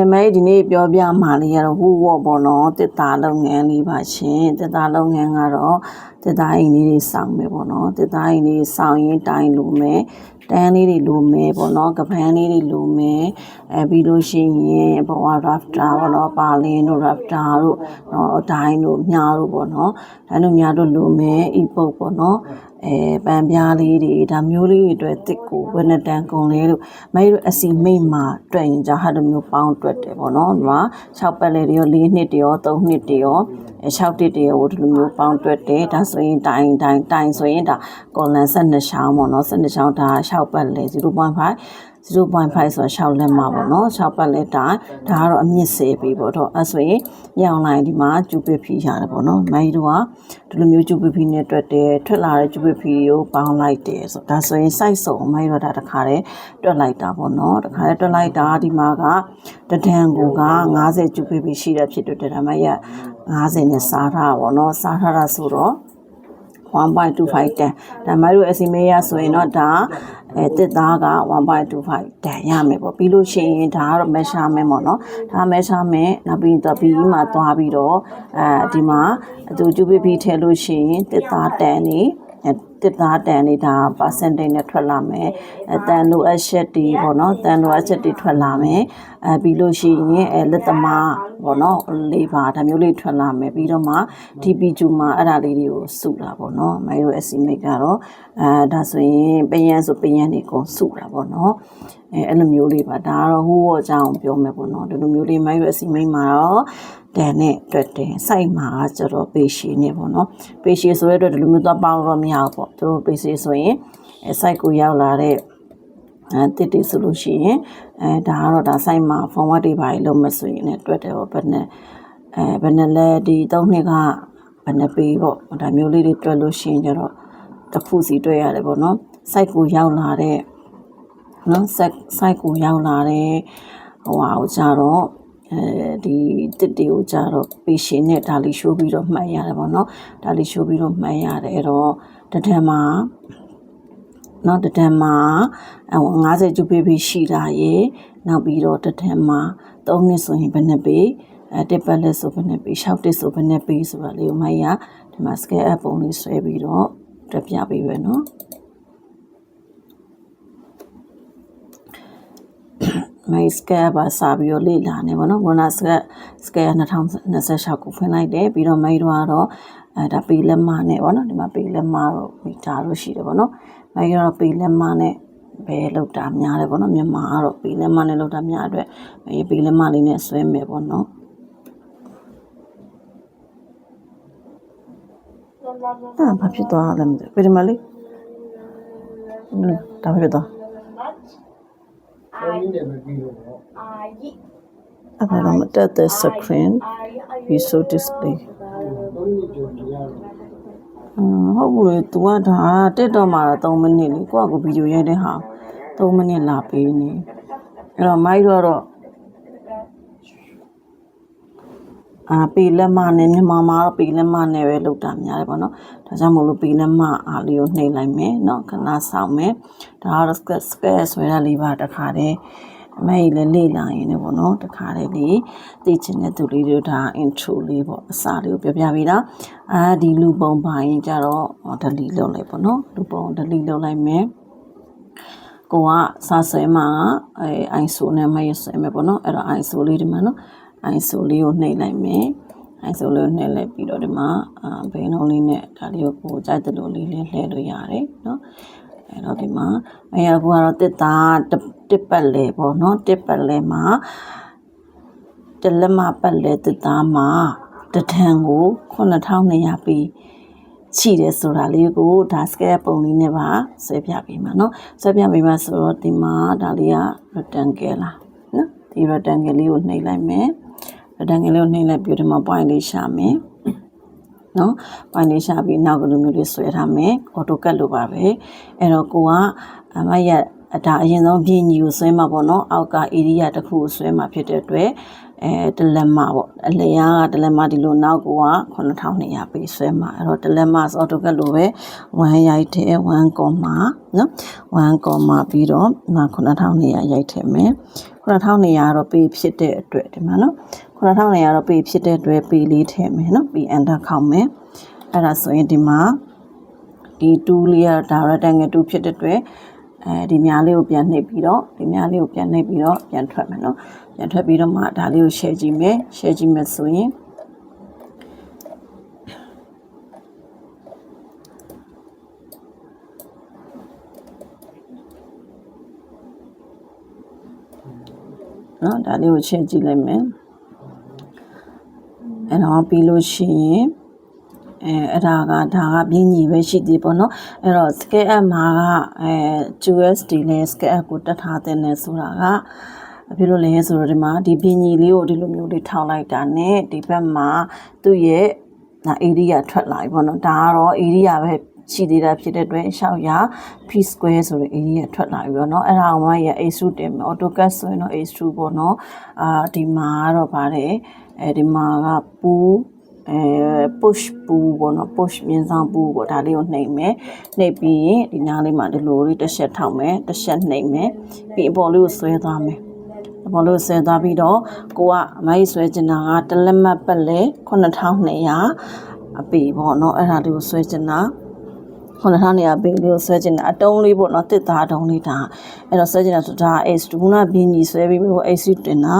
mấy đi nè biểu biểu mà đi rồi hú wo bỏ nó tết ta lâu nghe đi bà chín tết ta lâu nghe ngà rồi tết ta in đi sang mẹ bỏ nó tết ta in đi sang yên đại lù mẹ đại đi lù mẹ bỏ nó cái bên đi lù mẹ bị lù xin nhẹ bỏ vào rafta bỏ nó bà lên nó rafta rồi nó đại lù nhà rồi bỏ nó đại lù nhà rồi lù mẹ ít bỏ nó bạn bè đi đã nhiều đi rồi tích cũ bên này đang còn lấy được mấy đứa xin mấy mà truyền cho hai đứa nhiều bao tuyệt để bọn nó mà sau bên này điều lý nít điều tàu nít điều sau đi điều đứa nhiều bao tuyệt để đã suy đại suy đã còn là sân để sao mà nó sân để sao đã sau bên này chỉ lúc ban phải số sau lên mà bọn nó sau bên này đã rồi âm nhạc sẽ bị bọn nó suy nhau này đi mà chụp về phía ra bọn nó mấy đứa đứa nhiều chụp về phía này tuyệt để tuyệt là chụp về phía bao lại để đã suy sai số mấy đứa đã khá đấy tuyệt lại đã bọn nó khá đấy tuyệt lại đã đi mà cả tuyệt hàng của cả ngã sẽ chụp về phía ra phía tuyệt là mấy à ngã sẽ này xa ra bọn nó xa ra số đó 1.25 tန်ဒါမှတို့ estimate ဆိုရင်တော့ဒါတစ်သားက 1.25 တန်ရမယ်ပေါ့ပြီးလို့ရှိရင်ဒါကတော့ measurement ပေါ့နော်ဒါ measurement နောက်ပြီးတော့ BE မှာသွားပြီးတော့ဒီမှာသူ GBP ထည့်လို့ရှိရင်တစ်သားတန်နေတစ်သားတန်နေတာ percentage နဲ့ထွက်လာမယ်တန်လိုအပ်ချက်တွေပေါ့နော်တန်လိုအပ်ချက်တွေထွက်လာမယ်ပြီးလို့ရှိရင်လက်သမားပေါ့နော်လေးပါဒါမျိုးလေးထွက်လာမယ်ပြီးတော့မှ TPQ မှာအဲ့ဒါလေးတွေကိုစုတာပေါ့နော်မိုင်းတို့ estimate ကတော့ဒါဆိုရင်ပယံဆိုပယံတွေကုန်စုတာပေါ့နော်အဲ့လိုမျိုးလေးပါဒါကတော့ဟိုးအကြောင်းပြောမယ်ပေါ့နော်ဒီလိုမျိုးလေးမိုင်းတို့ estimate မှာတော့တန်နဲ့တွက်တယ်စိုက်မှာကျတော့ပေရှည်နေပေါ့နော်ပေရှည်ဆိုရတဲ့ဒီလိုမျိုးတော့ပေါင်းတော့မရဘူးပေါ့သူပေရှည်ဆိုရင်စိုက်ကိုရောက်လာတဲ့တစ်တိဆိုလို့ရှိရင်ဒါကတော့ဒါစိုက်မှာ forward တွေပါလို့မဆိုရင်လည်းတွက်တယ်ပေါ့ဘယ်နဲ့လဲဒီ3နှစ်ကဘယ်နဲ့ပေးပေါ့ဒါမျိုးလေးတွေတွက်လို့ရှိရင်ကျတော့တစ်ခုစီတွက်ရတယ်ပေါ့နော်စိုက်ကိုရောက်လာတဲ့နော်စိုက်ကိုရောက်လာတဲ့ဟိုဟာကိုကြတော့ဒီတစ်တီကိုကြတော့ပေရှင်းနဲ့ဒါလေးရှိုးပြီးတော့မှတ်ရတယ်ပေါ့နော်ဒါလေးရှိုးပြီးတော့မှတ်ရတယ်အဲ့တော့တထက်မှာနော်တထက်မှာ50 GBP ရှိတာရေနောက်ပြီးတော့တထက်မှာ3နှစ်ဆိုရင်ဘယ်နှစ်ပေးတစ်ပတ်လက်ဆိုဘယ်နှစ်ပေး6တစ်ဆိုဘယ်နှစ်ပေးဆိုတာလေးကိုမှတ်ရဒီမှာ scale up ပုံလေးဆွဲပြီးတော့တွက်ပြပေးပဲနော်မိုင်းစကဲပါစာပြီးတော့လေ့လာနေပါတော့ဘောနစကဲ2026ကိုဖွင့်လိုက်တယ်ပြီးတော့မိုင်းတော့ဒါပေလက်မနဲ့ပေါ့နော်ဒီမှာပေလက်မတော့မီတာလို့ရှိတယ်ပေါ့နော်မိုင်းတော့ပေလက်မနဲ့ပဲလောက်တာများတယ်ပေါ့နော်မြန်မာကတော့ပေလက်မနဲ့လောက်တာများအတွက်ပေလက်မလေးနဲ့ဆွဲမယ်ပေါ့နော်ဘာဖြစ်သွားလဲမသိဘူးဒီမှာလေးဒါဖြစ်သွားအဲ့ဒါမှတက်တဲ့ screen visual display ဟုတ်ဘူးလေ तू ကဒါတက်တော့မှာ3မိနစ်လေကိုကဗီဒီယိုရိုက်တဲ့ဟာ3မိနစ်လာပေးနေအဲ့တော့မိုက်တော့ပေလက်မနဲ့မြန်မာမှာတော့ပေလက်မနဲ့ပဲလောက်တာများတယ်ပေါ့နော်ဒါကြောင့်မို့လို့ပေလက်မအားလေးကိုနှိပ်လိုက်မယ်เนาะခဏစောင့်မယ်ဒါကတော့ scale ဆွဲတာလေးပါတခါတည်းမဲလေးလေ့လာရင်လည်းပေါ့နော်တခါတည်းလေးသိချင်တဲ့သူလေးတို့ဒါ intro လေးပေါ့အစာလေးကိုပြောပြပေးတာဒီလူပုံပိုင်းကြတော့ delete လုပ်လိုက်ပေါ့နော်လူပုံ delete လုပ်လိုက်မယ်ကိုကစာဆွဲမှာISO နဲ့မရဆွဲမယ်ပေါ့နော်အဲ့တော့ ISO လေးဒီမှာနော်ISO လေးကိုနှိပ်လိုက်မယ် ISO လေးကိုနှိပ်လိုက်ပြီးတော့ဒီမှာဘိန်းလုံးလေးနဲ့ဒါလေးကိုကြိုက်တဲ့လိုလေးလှည့်လို့ရတယ်နော်အဲ့တော့ဒီမှာအခုကတော့တစ်သားတစ်ပတ်လဲပေါ့နော်တစ်ပတ်လဲမှာတလက်မပတ်လဲတစ်သားမှာတထန်ကို9200ပြီးရှိတယ်ဆိုတာလေးကိုဒါ scale ပုံလေးနဲ့ပါဆွဲပြပေးမှာနော်ဆွဲပြပေးမှာဆိုတော့ဒီမှာဒါလေးက rectangle လားနော်ဒီ rectangle လေးကိုနှိပ်လိုက်မယ် rectangle လေးကိုနှိပ်လိုက်ပြီးဒီမှာ point လေးရှာမယ်နော် point လေးရှာပြီးနောက်ကလိုမျိုးလေးဆွဲထားမယ် AutoCAD လိုပါပဲအဲ့တော့ကိုကအမရဒါအရင်ဆုံးပြင်ကြီးကိုဆွဲမှာပေါ့နော်အောက်က area တစ်ခုကိုဆွဲမှာဖြစ်တဲ့အတွက်တလက်မပေါ့အလျားကတလက်မဒီလိုနောက်ကိုက9200ပေးဆွဲမှာအဲ့တော့တလက်မ AutoCAD လိုပဲ1ရိုက်တယ်1 comma နော်1 comma ပြီးတော့9200ရိုက်ထည့်မယ် 9200တော့ပေဖြစ်တဲ့အတွက်ဒီမှာနော်9200တော့ပေဖြစ်တဲ့အတွက်ပေလေးထည့်မယ်နော်ပြီး enter ခေါက်မယ်အဲ့ဒါဆိုရင်ဒီမှာဒီ2လေးကဒါရက်တန်ငယ်2ဖြစ်တဲ့အတွက်ဒီများလေးကိုပြန်နှိပ်ပြီးတော့ဒီများလေးကိုပြန်နှိပ်ပြီးတော့ပြန်ထွက်မယ်နော်ပြန်ထွက်ပြီးတော့မှဒါလေးကို share ကြည့်မယ်ဆိုရင်နော်ဒါလေးကို share ကြည့်လိုက်မယ်အဲ့တော့ပြီးလို့ရှိရင်အဲ့ဒါကပြင်းကြီးပဲရှိသေးပေါ့နော်အဲ့တော့ scale up မှာကUSD နဲ့ scale up ကိုတက်ထားတဲ့နဲ့ဆိုတာကဘာဖြစ်လို့လဲဆိုတော့ဒီမှာဒီပြင်းကြီးလေးကိုဒီလိုမျိုးလေးထောက်လိုက်တာနဲ့ဒီဘက်မှာသူ့ရဲ့ area ထွက်လာပြီပေါ့နော်ဒါကတော့ area ပဲရှိသေးတာဖြစ်တဲ့အတွက်600 p square ဆိုတဲ့ area ထွက်လာပြီပေါ့နော်အဲ့ဒါကိုမှရ h2 တင်မယ် AutoCAD ဆိုရင်တော့ h2 ပေါ့နော်ဒီမှာကတော့ပါတယ်ဒီမှာကပူpush ပူပေါ့နော် push မြင်းဆောင်ပူပေါ့ဒါလေးကိုနှိပ်မယ်နှိပ်ပြီးရင်ဒီနားလေးမှာဒီလိုလေးတစ်ချက်ထောက်မယ်တစ်ချက်နှိပ်မယ်ပြီးအပေါ်လေးကိုဆွဲသွားမယ်အပေါ်လေးကိုဆွဲသွားပြီးတော့ကိုကအမိုင်းဆွဲချင်တာကတလက်မှတ်ပတ်လဲ9200အပေပေါ့နော်အဲ့ဒါလေးကိုဆွဲချင်တာ9200ပေလေးကိုဆွဲချင်တာအတုံးလေးပေါ့နော်တစ်သားအတုံးလေးဒါအဲ့တော့ဆွဲချင်တာဆိုဒါ H2 နာဘင်းကြီးဆွဲပြီးပြီး H2 တင်တာ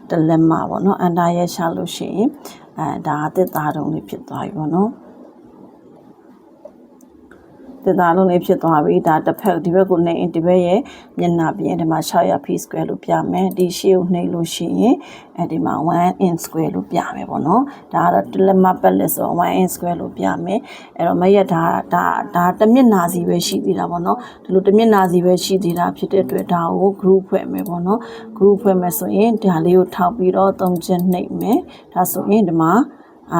တလက်မှပေါ့နော်အန်တာရဲ့ရှာလို့ရှိရင်ဒါတစ်သားတုံးလေးဖြစ်သွားပြီပေါ့နော်တစ်သားလုံးလေးဖြစ်သွားပြီဒါတစ်ဖက်ဒီဘက်ကိုနှိပ်ရင်ဒီဘက်ရဲ့မျက်နှာပြင်ဒီမှာ600 p square လို့ပြမယ်ဒီရှေ့ကိုနှိပ်လို့ရှိရင်ဒီမှာ1 inch square လို့ပြမယ်ပေါ့နော်ဒါကတော့တလက်မပတ်လက်ဆို1 inch square လို့ပြမယ်အဲ့တော့မရက်ဒါတမျက်နှာစီပဲရှိသေးတာပေါ့နော်ဒီလိုတမျက်နှာစီပဲရှိသေးတာဖြစ်တဲ့အတွက်ဒါကို group ဖွဲ့မယ်ပေါ့နော် group ဖွဲ့မယ်ဆိုရင်ဒါလေးကိုထောက်ပြီးတော့3ချက်နှိပ်မယ်ဒါဆိုရင်ဒီမှာ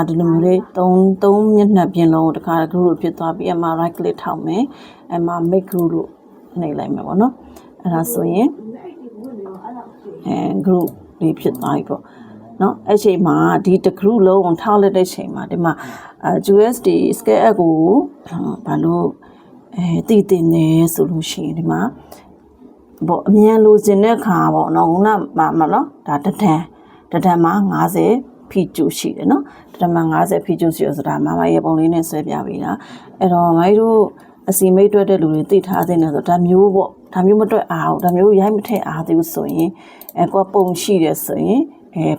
ဒီလိုမျိုးလေး3မျက်နှာပြင်လုံးကိုတခါ group လို့ဖြစ်သွားပြီးအမှ right click ထောက်မယ်အမှ make group လို့နှိပ်လိုက်မယ်ပေါ့နော်အဲ့ဒါဆိုရင်group လေးဖြစ်သွားပြီပေါ့နော်အဲ့ချိန်မှာဒီတစ် group လုံးကိုထောက်လိုက်တဲ့ချိန်မှာဒီမှာ USD scale up ကိုဘာလို့တည်တင်နေဆိုလို့ရှိရင်ဒီမှာပေါ့အမြန်လိုချင်တဲ့ခါပေါ့နော်ခုနမှာနော်ဒါတဒံမှာ50 ဖီကျူရှိတယ်နော်တမန်50ဖီကျူရှိရဆိုတာမမရဲ့ပုံလေးနဲ့ဆွဲပြပေးတာအဲ့တော့မိုင်းတို့အစီမိတ်တွက်တဲ့လူတွေသိထားတဲ့နဲ့ဆိုဒါမျိုးပေါ့ဒါမျိုးမတွက်အားဘူးဒါမျိုးရိုက်မထည့်အားသေးဘူးဆိုရင်ကိုပုံရှိတယ်ဆိုရင်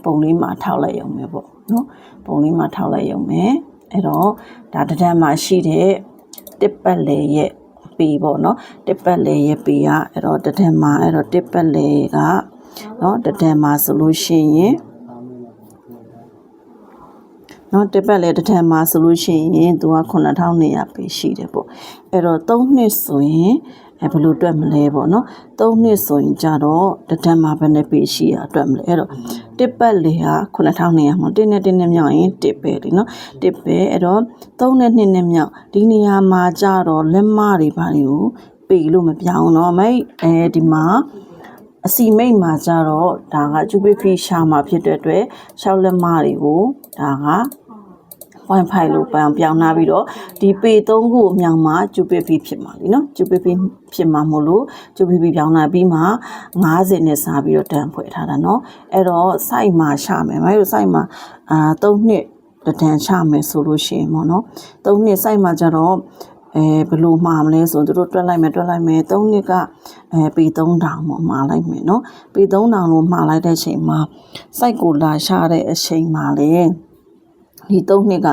ပုံလေးမှာထောက်လိုက်ရုံပဲပေါ့နော်ပုံလေးမှာထောက်လိုက်ရုံပဲအဲ့တော့ဒါတဒံမှာရှိတဲ့တစ်ပတ်လေရဲ့ပေပေါ့နော်တစ်ပတ်လေရဲ့ပေကအဲ့တော့တဒံမှာအဲ့တော့တစ်ပတ်လေကနော်တဒံမှာဆိုလို့ရှိရင်နော်တစ်ပတ်လေတစ်ထပ်မှာဆိုလို့ရှိရင်သူက9200ပေရှိတယ်ပေါ့အဲ့တော့3နှစ်ဆိုရင်ဘယ်လိုတွက်မလဲပေါ့နော်3နှစ်ဆိုရင်ကြတော့တစ်ထပ်မှာဘယ်နှပေရှိရတွက်မလဲအဲ့တော့တစ်ပတ်လေက9200မှာ1နဲ့မြောက်ရင်1ပဲလीနော်1ပဲအဲ့တော့3နဲ့2နဲ့မြောက်ဒီနေရာမှာကြတော့လက်မတွေဘာတွေကိုပေလို့မပြောင်းတော့မိတ်ဒီမှာအစီမိတ်မှာကြတော့ဒါကကျူပီဖီရှာမှာဖြစ်တဲ့အတွက်6လက်မတွေကိုဒါက0.5 လို့ပြောင်းနာပြီးတော့ဒီပေ3ခုအမြောင်မှာကျူပီဖီဖြစ်မှာလीနော်ကျူပီဖီဖြစ်မှာမို့လို့ကျူပီဖီပြောင်းနာပြီးမှ50နဲ့စားပြီးတော့တန်ဖွဲ့ထားတာเนาะအဲ့တော့ site မှာရှာမယ်မိုင်းတို့ site မှာ3နှစ်တန်ရှာမယ်ဆိုလို့ရှိရင်ပေါ့နော်3နှစ် site မှာကြတော့ဘယ်လိုမှားမလဲဆိုတော့တို့တွက်လိုက်မယ်3နှစ်ကပေ3000ပေါ့မှားလိုက်မယ်เนาะပေ3000လို့မှားလိုက်တဲ့ချိန်မှာ site ကိုလာရှာတဲ့အချိန်မှာလေဒီ3နှစ်က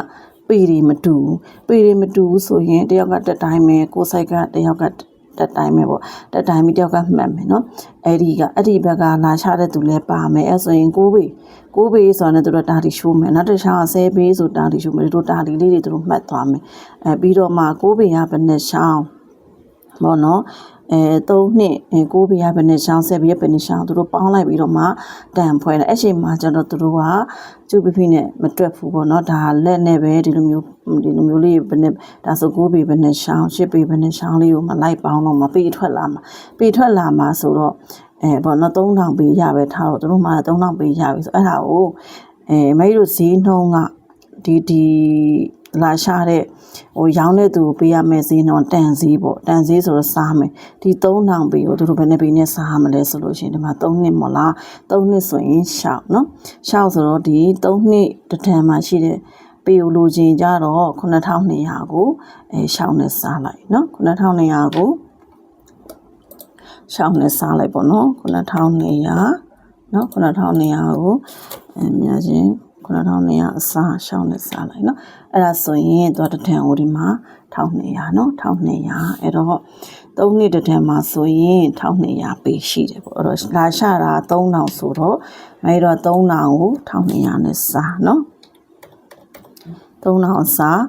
ပေတွေမတူဘူးဆိုရင်တယောက်ကတက်တိုင်းပဲကိုယ်ဆိုင်ကတယောက်ကတက်တိုင်းပဲပေါ့တက်တိုင်းပြီးတယောက်ကမှတ်မယ်เนาะအဲ့ဒီဘက်ကလာရှာတဲ့သူလည်းပါမယ်အဲ့ဆိုရင်6ပေဆိုတာနဲ့တို့တာလီရှိုးမယ်နောက်တစ်ခြား10ပေဆိုတာလီရှိုးမယ်တို့တာလီလေးတွေတို့မှတ်သွားမယ်ပြီးတော့မှ6ပေကဘယ်နဲ့ရှောင်းပေါ့နော်3နှစ်6ပေကဘယ်နဲ့ရှောင်း10ပေကဘယ်နဲ့ရှောင်းတို့ပေါင်းလိုက်ပြီးတော့မှတန်ဖွဲတယ်အဲ့ချိန်မှာကျတော့တို့ကကျူပီဖီနဲ့မတွက်ဘူးပေါ့နော်ဒါလက်နဲ့ပဲဒီလိုမျိုးလေးဘယ်နဲ့ဒါဆို6ပေဘယ်နဲ့ရှောင်း10ပေဘယ်နဲ့ရှောင်းလေးကိုမလိုက်ပေါင်းတော့မှပေထွက်လာမှာဆိုတော့ပေါ့နော်3000ပေရပဲထားတော့တို့မှ3000ပေရပြီဆိုအဲ့ဒါကိုမိတ်တို့ဈေးနှုန်းကဒီ လာရှာတဲ့ရောင်းတဲ့သူကိုပေးရမယ်ဈေးတော့တန်ဈေးပေါ့တန်ဈေးဆိုတော့စားမယ်ဒီ3000ပေးကိုသူတို့ဘယ်နဲ့ပေးနဲ့စားရမလဲဆိုလို့ရှိရင်ဒီမှာ3နှစ်မလား3နှစ်ဆိုရင်ရှောက်နော်ရှောက်ဆိုတော့ဒီ3နှစ်တစ်ထန်မှာရှိတဲ့ပေကိုလိုချင်ကြတော့9200ကိုရှောက်နဲ့စားလိုက်နော်9200ကိုရှောက်နဲ့စားလိုက်ပေါ့နော်9200နော်9200ကိုများချင်း9200အစားရှောက်နဲ့စားလိုက်နော်အဲ့ဒါဆိုရင်တော့တစ်ထန်ဟိုဒီမှာ1200နော်1200အဲ့တော့3နှစ်တစ်ထန်မှာဆိုရင်1200ပေးရှိတယ်ပေါ့အဲ့တော့လာရှာတာ3000ဆိုတော့မဲတော့3000ကို1200နဲ့စားနော်3000စား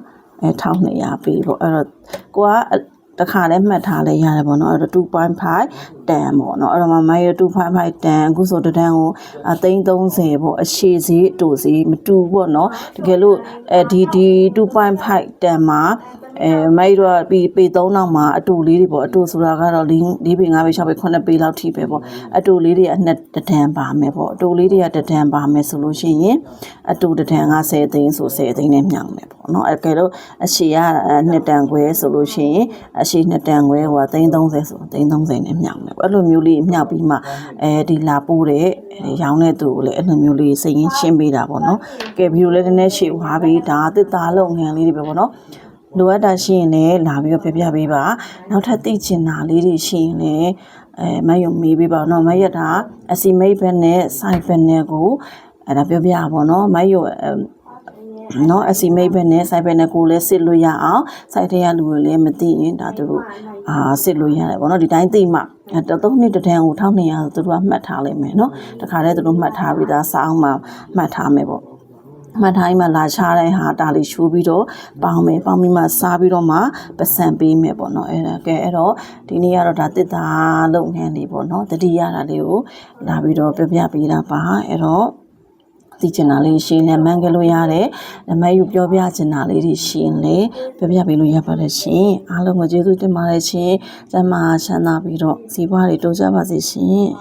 1200ပေးပေါ့အဲ့တော့ကိုကတခါလဲမှတ်ထားလဲရတယ်ပေါ့နော်အဲ့တော့2.5တန်ပေါ့နော်အဲ့တော့မိုင်းရ2.5တန်အခုဆိုတန်းကို330ပေါ့အရှိဈေးအတူဈေးမတူပေါ့နော်တကယ်လို့ဒီ2.5တန်မှာမိုက်တော့ပေ3000မှာအတူလေးတွေပေါ့အတူဆိုတာကတော့4ပေ5ပေ6ပေ9ပေလောက်ထိပဲပေါ့အတူလေးတွေအနှစ်တဒန်ပါမယ်ပေါ့အတူလေးတွေကတဒန်ပါမယ်ဆိုလို့ရှိရင်အတူတဒန်က10သိန်းဆို10သိန်းနဲ့မြောက်မယ်ပေါ့နော်အဲ့ကဲလို့အရှိက2တန်ခွဲဆိုလို့ရှိရင်အရှိ2တန်ခွဲဟို330ဆို330နဲ့မြောက်မယ်ပေါ့အဲ့လိုမျိုးလေးမြောက်ပြီးမှဒီလာပို့တဲ့ရောင်းတဲ့သူကိုလည်းအဲ့လိုမျိုးလေးစိတ်ရင်းရှင်းပေးတာပေါ့နော်ကဲဗီဒီယိုလေးနည်းနည်းရှေ့သွားပြီးဒါသစ်သားလုပ်ငန်းလေးတွေပဲပေါ့နော်လိုအပ်တာရှိရင်လည်းလာပြီးတော့ပြပေးပါနောက်ထပ်သိချင်တာလေးတွေရှိရင်လည်းမယုံမေးပေးပါတော့မရတာအစီမိတ်ဘက်နဲ့ site ဘက်နဲ့ကိုအဲ့ဒါပြပါတော့မယုံနော်အစီမိတ်ဘက်နဲ့ site ဘက်နဲ့ကိုလည်းစစ်လို့ရအောင် site ထဲကလူတွေလည်းမသိရင်ဒါသူတို့စစ်လို့ရတယ်ပေါ့နော်ဒီတိုင်းသိမှ3နှစ်တန်းကို1200ဆိုသူတို့ကမှတ်ထားလိုက်မယ်နော်တခါတည်းသူတို့မှတ်ထားပြီးသားစာအောင်မှာမှတ်ထားမယ်ပေါ့မှတ်ထားရင်မှလာချတဲ့ဟာတာလေးရှိုးပြီးတော့ပေါင်းပြီးမှစားပြီးတော့မှပစံပေးမယ်ပေါ့နော်အဲ့တော့ဒီနေ့ကတော့ဒါတစ်သားလုပ်ငန်းလေးပေါ့နော်တတိယတာလေးကိုလာပြီးတော့ပြပေးတာပါအဲ့တော့သိချင်တာလေးရှင်းလဲမှန်းကြလို့ရတယ်။မယူပြောပြချင်တာလေးတွေရှင်းလဲပြပေးလို့ရပါတယ်ရှင်။အားလုံးကိုကျေးဇူးတင်ပါတယ်ရှင်။ကျမ်းမာချမ်းသာပြီးတော့စီးပွားတွေတိုးကြပါစေရှင်။